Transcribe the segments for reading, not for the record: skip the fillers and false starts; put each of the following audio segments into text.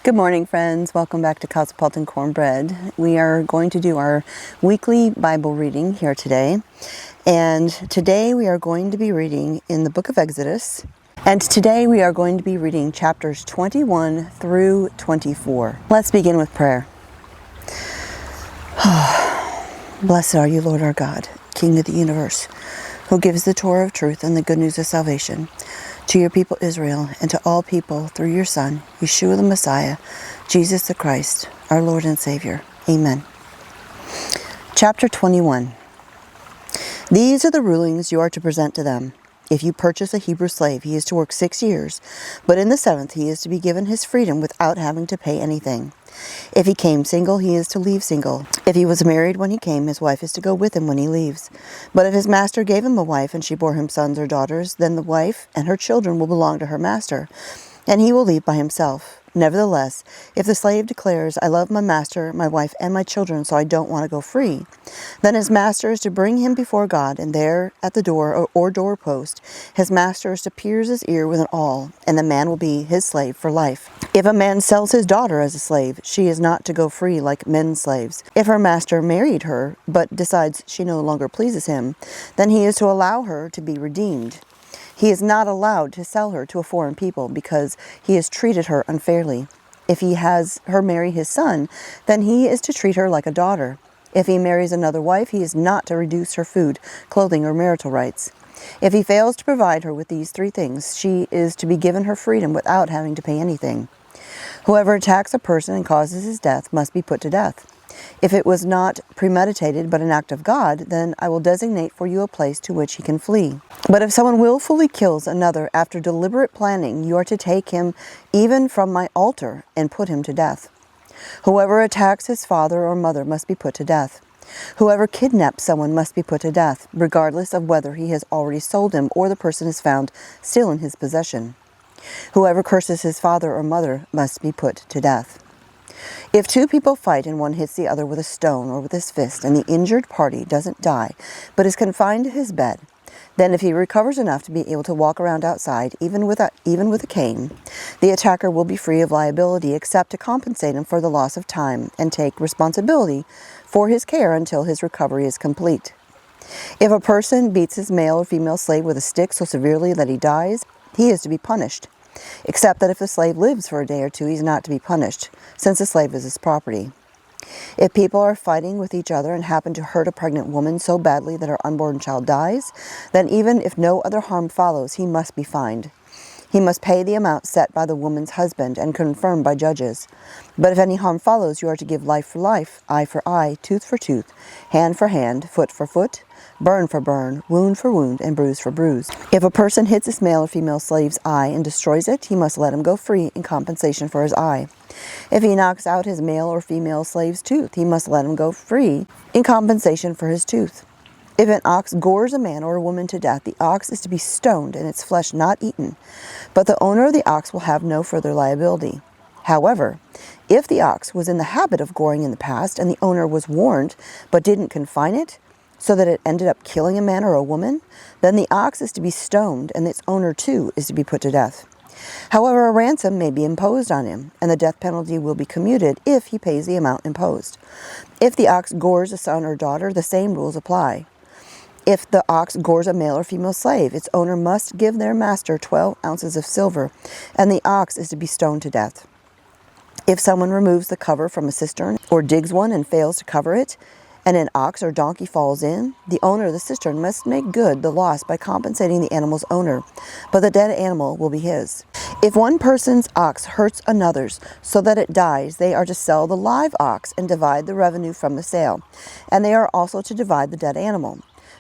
Good morning, friends. Welcome back to Cosmopolitan Cornbread. We are going to do our weekly Bible reading here today. And today we are going to be reading in the book of Exodus. And today we are going to be reading chapters 21 through 24. Let's begin with prayer. Blessed are you, Lord our God, King of the universe, who gives the Torah of truth and the good news of salvation to your people Israel, and to all people through your Son, Yeshua the Messiah, Jesus the Christ, our Lord and Savior. Amen. Chapter 21. These are the rulings you are to present to them. If you purchase a Hebrew slave, he is to work 6 years, but in the 7th he is to be given his freedom without having to pay anything. If he came single, he is to leave single. If he was married when he came, his wife is to go with him when he leaves. But if his master gave him a wife and she bore him sons or daughters, then the wife and her children will belong to her master, and he will leave by himself. Nevertheless, if the slave declares, I love my master, my wife, and my children, so I don't want to go free, then his master is to bring him before God, and there at the door or doorpost, his master is to pierce his ear with an awl, and the man will be his slave for life. If a man sells his daughter as a slave, she is not to go free like men's slaves. If her master married her, but decides she no longer pleases him, then he is to allow her to be redeemed. He is not allowed to sell her to a foreign people because he has treated her unfairly. If he has her marry his son, then he is to treat her like a daughter. If he marries another wife, he is not to reduce her food, clothing, or marital rights. If he fails to provide her with these 3 things, she is to be given her freedom without having to pay anything. Whoever attacks a person and causes his death must be put to death. If it was not premeditated but an act of God, then I will designate for you a place to which he can flee. But if someone willfully kills another after deliberate planning, you are to take him even from my altar and put him to death. Whoever attacks his father or mother must be put to death. Whoever kidnaps someone must be put to death, regardless of whether he has already sold him or the person is found still in his possession. Whoever curses his father or mother must be put to death. If 2 people fight and one hits the other with a stone or with his fist, and the injured party doesn't die, but is confined to his bed, then if he recovers enough to be able to walk around outside, even with a cane, the attacker will be free of liability except to compensate him for the loss of time and take responsibility for his care until his recovery is complete. If a person beats his male or female slave with a stick so severely that he dies, he is to be punished, except that if the slave lives for a day or 2, he is not to be punished, since the slave is his property. If people are fighting with each other and happen to hurt a pregnant woman so badly that her unborn child dies, then even if no other harm follows, he must be fined. He must pay the amount set by the woman's husband and confirmed by judges. But if any harm follows, you are to give life for life, eye for eye, tooth for tooth, hand for hand, foot for foot, burn for burn, wound for wound, and bruise for bruise. If a person hits his male or female slave's eye and destroys it, he must let him go free in compensation for his eye. If he knocks out his male or female slave's tooth, he must let him go free in compensation for his tooth. If an ox gores a man or a woman to death, the ox is to be stoned and its flesh not eaten, but the owner of the ox will have no further liability. However, if the ox was in the habit of goring in the past and the owner was warned but didn't confine it, so that it ended up killing a man or a woman, then the ox is to be stoned and its owner too is to be put to death. However, a ransom may be imposed on him, and the death penalty will be commuted if he pays the amount imposed. If the ox gores a son or daughter, the same rules apply. If the ox gores a male or female slave, its owner must give their master 12 ounces of silver, and the ox is to be stoned to death. If someone removes the cover from a cistern or digs one and fails to cover it, and an ox or donkey falls in, the owner of the cistern must make good the loss by compensating the animal's owner, but the dead animal will be his. If one person's ox hurts another's so that it dies, they are to sell the live ox and divide the revenue from the sale, and they are also to divide the dead animal.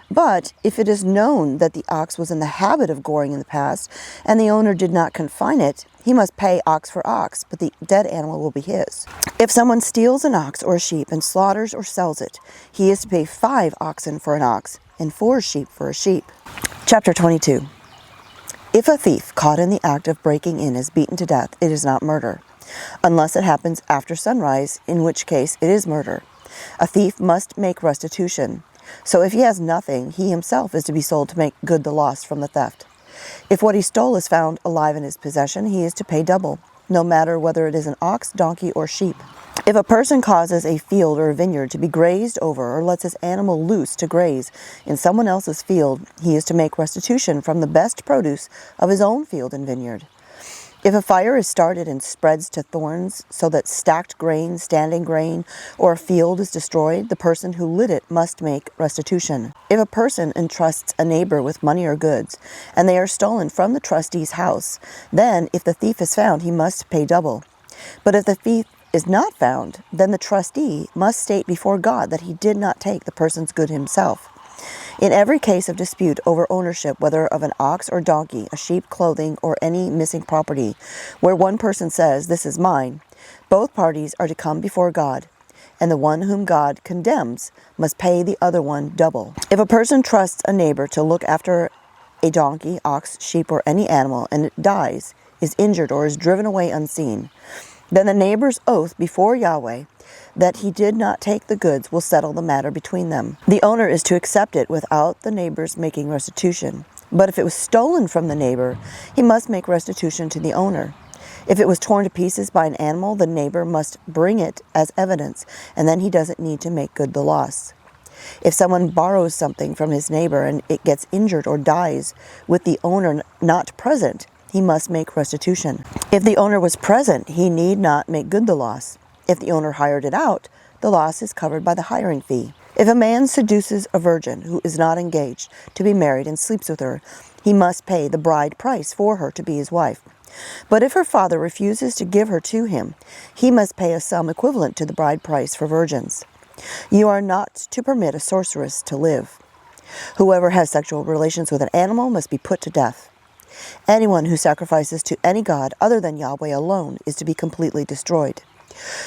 But if it is known that the ox was in the habit of goring in the past, and the owner did not confine it, he must pay ox for ox, but the dead animal will be his. If someone steals an ox or a sheep and slaughters or sells it, he is to pay 5 oxen for an ox and 4 sheep for a sheep. Chapter 22. If a thief caught in the act of breaking in is beaten to death, it is not murder, unless it happens after sunrise, in which case it is murder. A thief must make restitution. So if he has nothing, he himself is to be sold to make good the loss from the theft. If what he stole is found alive in his possession, he is to pay double. no matter whether it is an ox, donkey, or sheep. If a person causes a field or a vineyard to be grazed over or lets his animal loose to graze in someone else's field, he is to make restitution from the best produce of his own field and vineyard. If a fire is started and spreads to thorns so that stacked grain, standing grain, or a field is destroyed, the person who lit it must make restitution. If a person entrusts a neighbor with money or goods, and they are stolen from the trustee's house, then if the thief is found, he must pay double. But if the thief is not found, then the trustee must state before God that he did not take the person's good himself. In every case of dispute over ownership, whether of an ox or donkey, a sheep, clothing, or any missing property, where one person says, "This is mine," both parties are to come before God, and the one whom God condemns must pay the other one double. If a person trusts a neighbor to look after a donkey, ox, sheep, or any animal, and it dies, is injured, or is driven away unseen, then the neighbor's oath before Yahweh that he did not take the goods will settle the matter between them. The owner is to accept it without the neighbor's making restitution. But if it was stolen from the neighbor, he must make restitution to the owner. If it was torn to pieces by an animal, the neighbor must bring it as evidence, and then he doesn't need to make good the loss. If someone borrows something from his neighbor and it gets injured or dies with the owner not present, he must make restitution. If the owner was present, he need not make good the loss. If the owner hired it out, the loss is covered by the hiring fee. If a man seduces a virgin who is not engaged to be married and sleeps with her, he must pay the bride price for her to be his wife. But if her father refuses to give her to him, he must pay a sum equivalent to the bride price for virgins. You are not to permit a sorceress to live. Whoever has sexual relations with an animal must be put to death. Anyone who sacrifices to any god other than Yahweh alone is to be completely destroyed.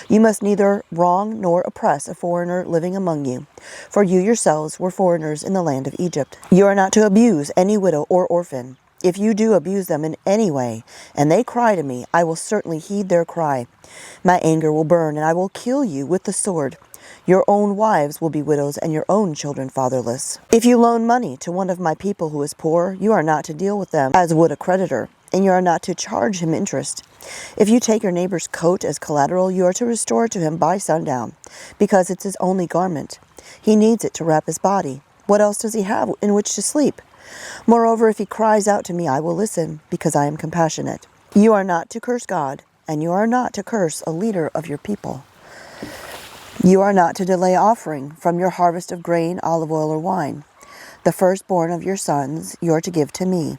You must neither wrong nor oppress a foreigner living among you, for you yourselves were foreigners in the land of Egypt. You are not to abuse any widow or orphan. If you do abuse them in any way, and they cry to me, I will certainly heed their cry. My anger will burn, and I will kill you with the sword. Your own wives will be widows, and your own children fatherless. If you loan money to one of my people who is poor, you are not to deal with them as would a creditor, and you are not to charge him interest. If you take your neighbor's coat as collateral, you are to restore it to him by sundown, because it's his only garment. He needs it to wrap his body. What else does he have in which to sleep? Moreover, if he cries out to me, I will listen, because I am compassionate. You are not to curse God, and you are not to curse a leader of your people. You are not to delay offering from your harvest of grain, olive oil, or wine. The firstborn of your sons you are to give to me.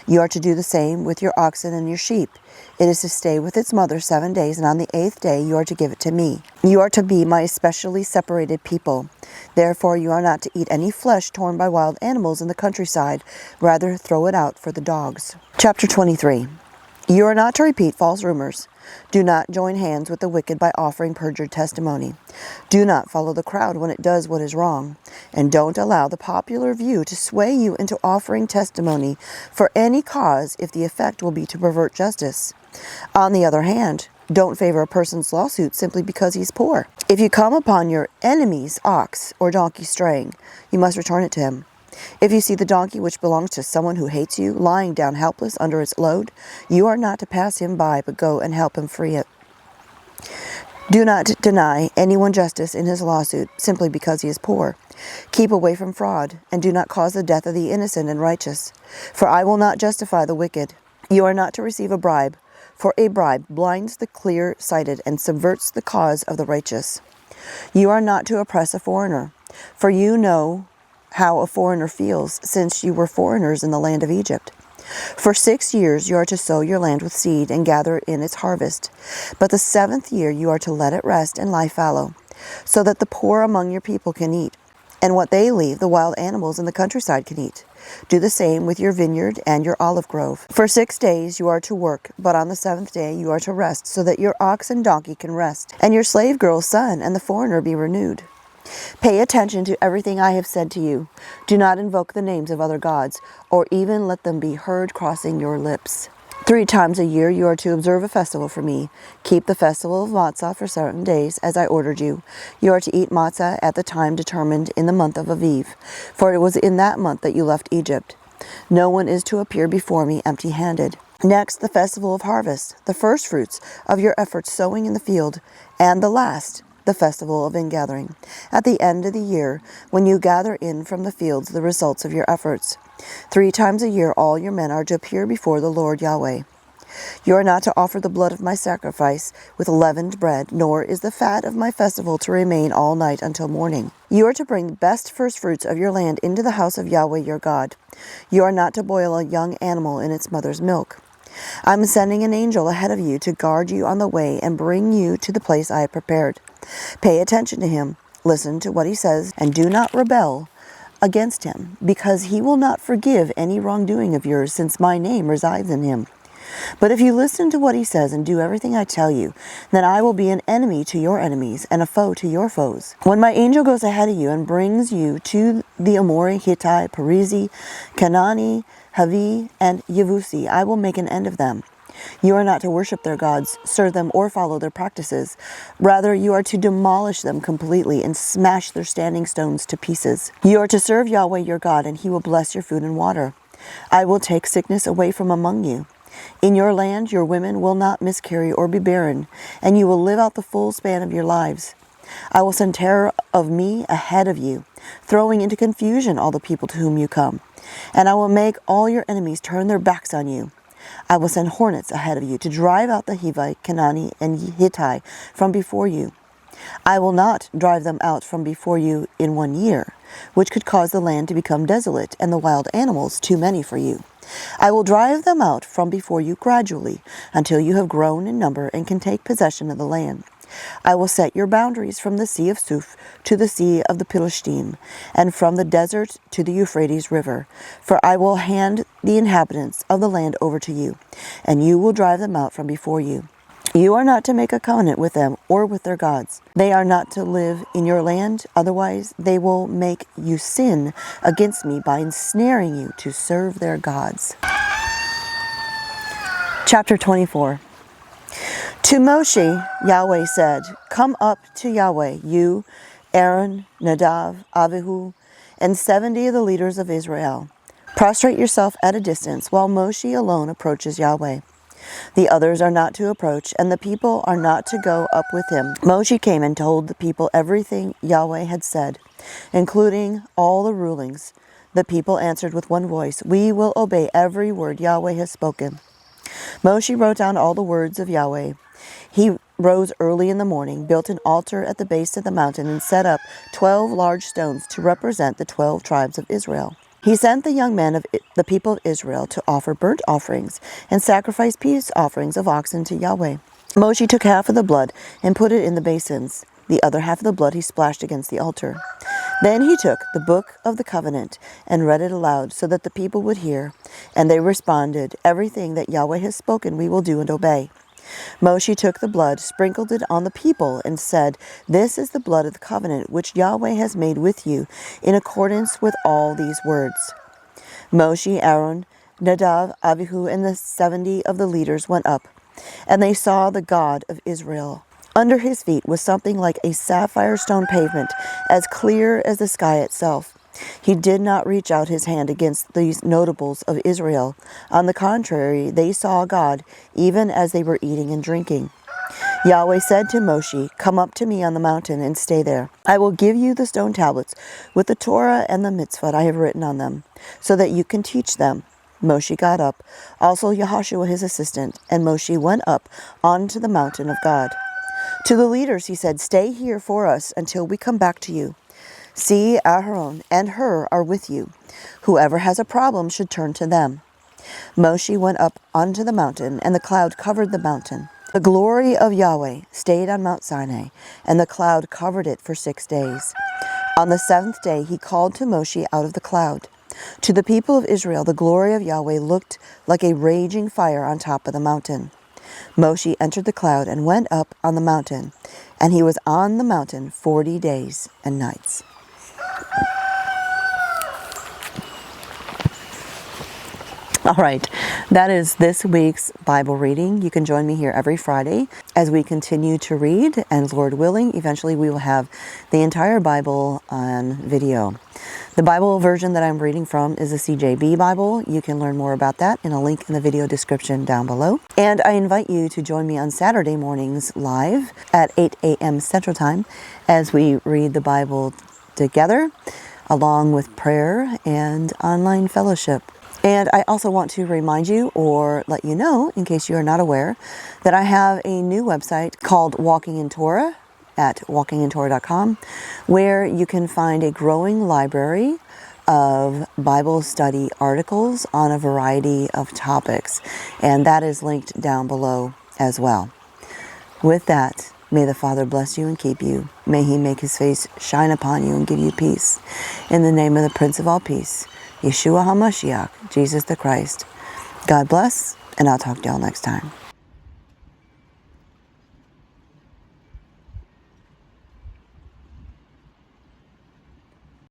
You are to do the same with your oxen and your sheep. It is to stay with its mother 7 days, and on the 8th day you are to give it to me. You are to be my especially separated people. Therefore you are not to eat any flesh torn by wild animals in the countryside. Rather, throw it out for the dogs. Chapter 23. You are not to repeat false rumors. Do not join hands with the wicked by offering perjured testimony. Do not follow the crowd when it does what is wrong. And don't allow the popular view to sway you into offering testimony for any cause if the effect will be to pervert justice. On the other hand, don't favor a person's lawsuit simply because he's poor. If you come upon your enemy's ox or donkey straying, you must return it to him. If you see the donkey which belongs to someone who hates you lying down helpless under its load, you are not to pass him by, but go and help him free it. Do not deny anyone justice in his lawsuit simply because he is poor. Keep away from fraud, and do not cause the death of the innocent and righteous, for I will not justify the wicked. You are not to receive a bribe, for a bribe blinds the clear-sighted and subverts the cause of the righteous. You are not to oppress a foreigner, for you know how a foreigner feels, since you were foreigners in the land of Egypt. For 6 years you are to sow your land with seed and gather in its harvest. But the 7th year you are to let it rest and lie fallow, so that the poor among your people can eat, and what they leave the wild animals in the countryside can eat. Do the same with your vineyard and your olive grove. For 6 days you are to work, but on the 7th day you are to rest, so that your ox and donkey can rest, and your slave girl's son and the foreigner be renewed. Pay attention to everything I have said to you. Do not invoke the names of other gods, or even let them be heard crossing your lips. 3 times a year you are to observe a festival for me. Keep the festival of matzah for 7 days, as I ordered you. You are to eat matzah at the time determined in the month of Aviv, for it was in that month that you left Egypt. No one is to appear before me empty-handed. Next, the festival of harvest, the first fruits of your efforts sowing in the field, and the last, the festival of ingathering, at the end of the year, when you gather in from the fields the results of your efforts. 3 times a year all your men are to appear before the Lord Yahweh. You are not to offer the blood of my sacrifice with leavened bread, nor is the fat of my festival to remain all night until morning. You are to bring the best firstfruits of your land into the house of Yahweh your God. You are not to boil a young animal in its mother's milk. I am sending an angel ahead of you to guard you on the way and bring you to the place I have prepared. Pay attention to him, listen to what he says, and do not rebel against him, because he will not forgive any wrongdoing of yours, since my name resides in him. But if you listen to what he says and do everything I tell you, then I will be an enemy to your enemies and a foe to your foes. When my angel goes ahead of you and brings you to the Amori, Hittite, Perizi, Canaani, Havi, and Yevusi, I will make an end of them. You are not to worship their gods, serve them, or follow their practices. Rather, you are to demolish them completely and smash their standing stones to pieces. You are to serve Yahweh your God, and he will bless your food and water. I will take sickness away from among you. In your land, your women will not miscarry or be barren, and you will live out the full span of your lives. I will send terror of me ahead of you, throwing into confusion all the people to whom you come. And I will make all your enemies turn their backs on you. I will send hornets ahead of you to drive out the Hivite, Canaani, and Hittite from before you. I will not drive them out from before you in 1 year, which could cause the land to become desolate and the wild animals too many for you. I will drive them out from before you gradually, until you have grown in number and can take possession of the land. I will set your boundaries from the Sea of Suf to the Sea of the Philistine, and from the desert to the Euphrates River. For I will hand the inhabitants of the land over to you, and you will drive them out from before you. You are not to make a covenant with them or with their gods. They are not to live in your land, otherwise they will make you sin against me by ensnaring you to serve their gods. Chapter 24. To Moshe, Yahweh said, Come up to Yahweh, you, Aaron, Nadav, Avihu, and 70 of the leaders of Israel. Prostrate yourself at a distance while Moshe alone approaches Yahweh. The others are not to approach, and the people are not to go up with him. Moshe came and told the people everything Yahweh had said, including all the rulings. The people answered with one voice, We will obey every word Yahweh has spoken. Moshe wrote down all the words of Yahweh. He rose early in the morning, built an altar at the base of the mountain, and set up 12 large stones to represent the 12 tribes of Israel. He sent the young men of the people of Israel to offer burnt offerings and sacrifice peace offerings of oxen to Yahweh. Moshe took half of the blood and put it in the basins. The other half of the blood he splashed against the altar. Then he took the book of the covenant and read it aloud so that the people would hear. And they responded, Everything that Yahweh has spoken we will do and obey. Moshe took the blood, sprinkled it on the people, and said, This is the blood of the covenant which Yahweh has made with you in accordance with all these words. Moshe, Aaron, Nadav, Avihu, and the 70 of the leaders went up, and they saw the God of Israel. Under his feet was something like a sapphire stone pavement, as clear as the sky itself. He did not reach out his hand against these notables of Israel. On the contrary, they saw God, even as they were eating and drinking. Yahweh said to Moshe, Come up to me on the mountain and stay there. I will give you the stone tablets with the Torah and the mitzvot I have written on them, so that you can teach them. Moshe got up, also Yehoshua his assistant, and Moshe went up onto the mountain of God. To the leaders he said, Stay here for us until we come back to you. See, Aharon and Hur are with you. Whoever has a problem should turn to them. Moshe went up onto the mountain, and the cloud covered the mountain. The glory of Yahweh stayed on Mount Sinai, and the cloud covered it for 6 days. On the 7th day he called to Moshe out of the cloud. To the people of Israel the glory of Yahweh looked like a raging fire on top of the mountain. Moshe entered the cloud and went up on the mountain, and he was on the mountain 40 days and nights. All right, that is this week's Bible reading. You can join me here every Friday as we continue to read, and Lord willing, eventually we will have the entire Bible on video. The Bible version that I'm reading from is the CJB Bible. You can learn more about that in a link in the video description down below. And I invite you to join me on Saturday mornings live at 8 a.m. Central Time as we read the Bible together, along with prayer and online fellowship. And I also want to remind you, or let you know, in case you are not aware, that I have a new website called Walking in Torah at walkingintorah.com, where you can find a growing library of Bible study articles on a variety of topics. And that is linked down below as well. With that, may the Father bless you and keep you. May He make His face shine upon you and give you peace. In the name of the Prince of all Peace, Yeshua HaMashiach, Jesus the Christ. God bless, and I'll talk to y'all next time.